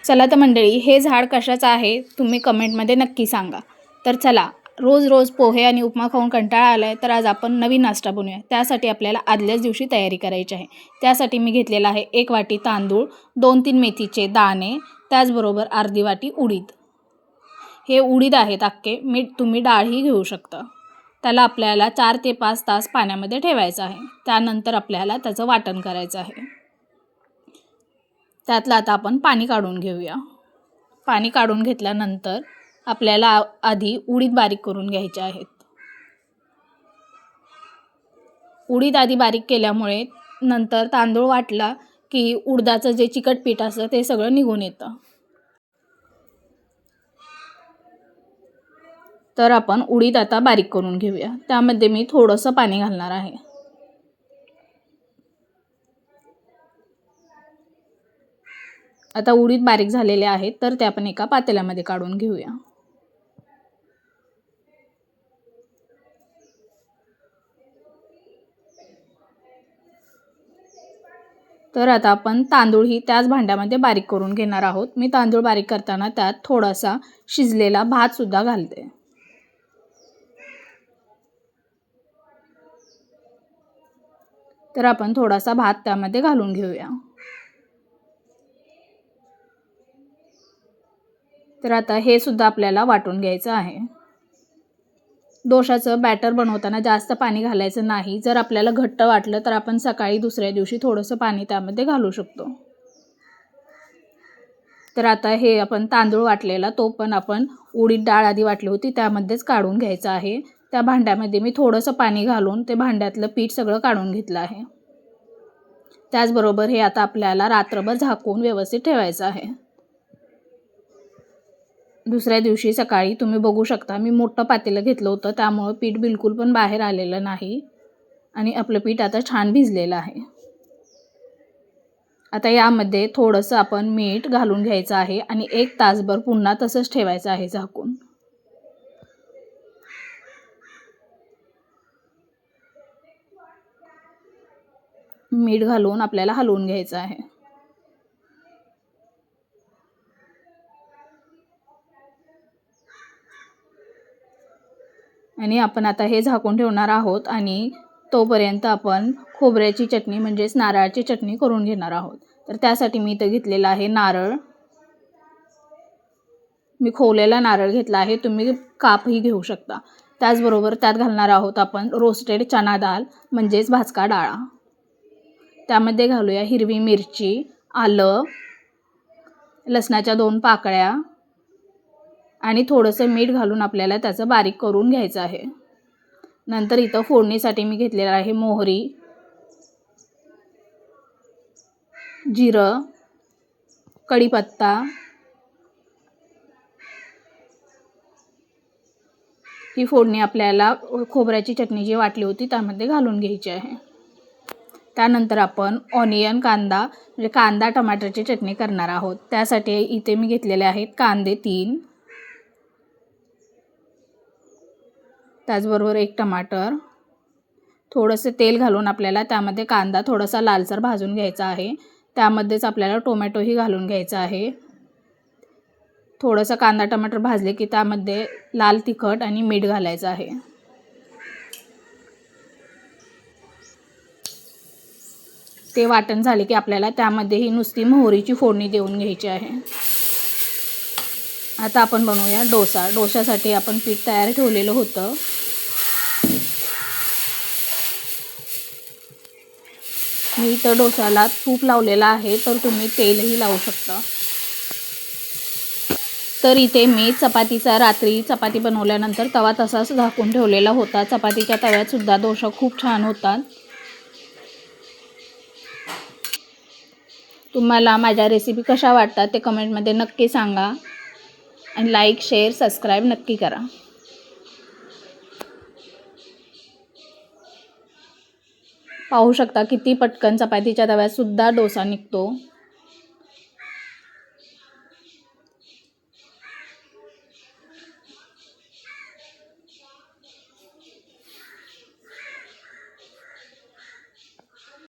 चला तर मंडळी, हे झाड कशाचं आहे तुम्ही कमेंटमध्ये नक्की सांगा. तर चला, रोज रोज पोहे आणि उपमा खाऊन कंटाळा आला आहे, तर आज आपण नवीन नाश्ता बनवूया. त्यासाठी आपल्याला आदल्याच दिवशी तयारी करायची आहे. त्यासाठी मी घेतलेला आहे 1 वाटी तांदूळ, 2-3 मेथीचे दाणे, त्याचबरोबर अर्धी वाटी उडीद. हे उडीद आहेत अख्खे. तुम्ही डाळही घेऊ शकता. त्याला आपल्याला 4 ते 5 तास पाण्यामध्ये ठेवायचं आहे. त्यानंतर आपल्याला त्याचं वाटण करायचं आहे. त्यातलं आता आपण पाणी काढून घेऊया. पाणी काढून घेतल्यानंतर आपल्याला आधी उडीद बारीक करून घ्यायचे आहेत. उडीद आधी बारीक केल्यामुळे नंतर तांदूळ वाटला की उडदाचं जे चिकट पीठ असतं ते सगळं निघून येतं. तर आपण उडीद आता बारीक करून घेऊया. त्यामध्ये मी थोडंसं पाणी घालणार आहे. आता उडीद बारीक झालेले आहेत, तर ते आपण एका पातेल्यामध्ये काढून घेऊया. तर आता आपण तांदूळही त्याच भांड्यामध्ये बारीक करून घेणार आहोत. मी तांदूळ बारीक करताना त्यात थोडासा शिजलेला भात सुद्धा घालते. तर आपण थोडासा भात त्यामध्ये घालून घेऊया. तर आता हे सुद्धा आपल्याला वाटून घ्यायचं आहे. डोशाचं बॅटर बनवताना जास्त पाणी घालायचं नाही. जर आपल्याला घट्ट वाटलं तर आपण सकाळी दुसऱ्या दिवशी थोडंसं पाणी त्यामध्ये घालू शकतो. तर आता हे आपण तांदूळ वाटलेला तो पण आपण उडीद डाळ आधी वाटली होती त्यामध्येच काढून घ्यायचं आहे. त्या भांड्यामध्ये मी थोडंसं पाणी घालून ते भांड्यातलं पीठ सगळं काढून घेतलं आहे. त्याचबरोबर हे आता आपल्याला रात्रभर झाकून व्यवस्थित ठेवायचं आहे. दुसऱ्या दिवशी सकाळी तुम्ही बघू शकता मी मोठं पातेलं घेतलं होतं, त्यामुळे पीठ बिलकुल पण बाहेर आलेलं नाही आणि आपलं पीठ आता छान भिजलेलं आहे. आता यामध्ये थोडंसं आपण मीठ घालून घ्यायचं आहे आणि 1 तासभर पुन्हा तसंच ठेवायचं आहे झाकून. मीठ घालून आपल्याला हलवून घ्यायचं आहे. आणि आपण आता हे झाकून ठेवणार आहोत आणि तोपर्यंत आपण खोबऱ्याची चटणी म्हणजेच नारळाची चटणी करून घेणार आहोत. तर त्यासाठी मी इथं घेतलेला आहे नारळ. मी खोवलेला नारळ घेतला आहे, तुम्ही कापही घेऊ शकता. त्याचबरोबर त्यात घालणार आहोत आपण रोस्टेड चना डाळ म्हणजेच भाजका डाळ. त्यामध्ये घालूया हिरवी मिरची, आलं, लसणाच्या 2 पाकळ्या आणि थोडंसं मीठ घालून आपल्याला त्याचं बारीक करून घ्यायचं आहे. नंतर इथं फोडणीसाठी मी घेतलेला आहे मोहरी, जिरं, कढीपत्ता, ही फोडणी आपल्याला खोबऱ्याची चटणी जी वाटली होती त्यामध्ये घालून घ्यायची आहे. त्यानंतर आपण ऑनियन कांदा म्हणजे कांदा टमाटरची चटणी करणार आहोत. त्यासाठी इथे मी घेतलेले आहेत कांदे 3, त्याचबरोबर 1 टमाटर. थोडंसं तेल घालून आपल्याला त्यामध्ये कांदा थोडासा लालसर भाजून घ्यायचा आहे. त्यामध्येच आपल्याला टोमॅटोही घालून घ्यायचा आहे. थोडंसं कांदा टमाटर भाजले की त्यामध्ये लाल तिखट आणि मीठ घालायचं आहे. ते वाटण झाले की आपल्याला त्यामध्ये ही नुसती मोहरीची फोडणी देऊन घ्यायची आहे. आता आपण बनवूया डोसा. डोशासाठी आपण पीठ तयार ठेवलेलं होतं. मी इथं डोसाला तूप लावलेलं आहे, तर तुम्ही तेलही लावू शकता. तर इथे मी रात्री चपाती बनवल्यानंतर तवा तसाच झाकून ठेवलेला होता. चपातीच्या तव्यात सुद्धा डोसा खूप छान होतात. तुम्हाला माझ्या रेसिपी कशा वाटतात ते कमेंटमध्ये नक्की सांगा आणि लाईक, शेअर, सबस्क्राईब नक्की करा. पाहू शकता किती पटकन चपातीच्या तव्यात सुद्धा डोसा निघतो.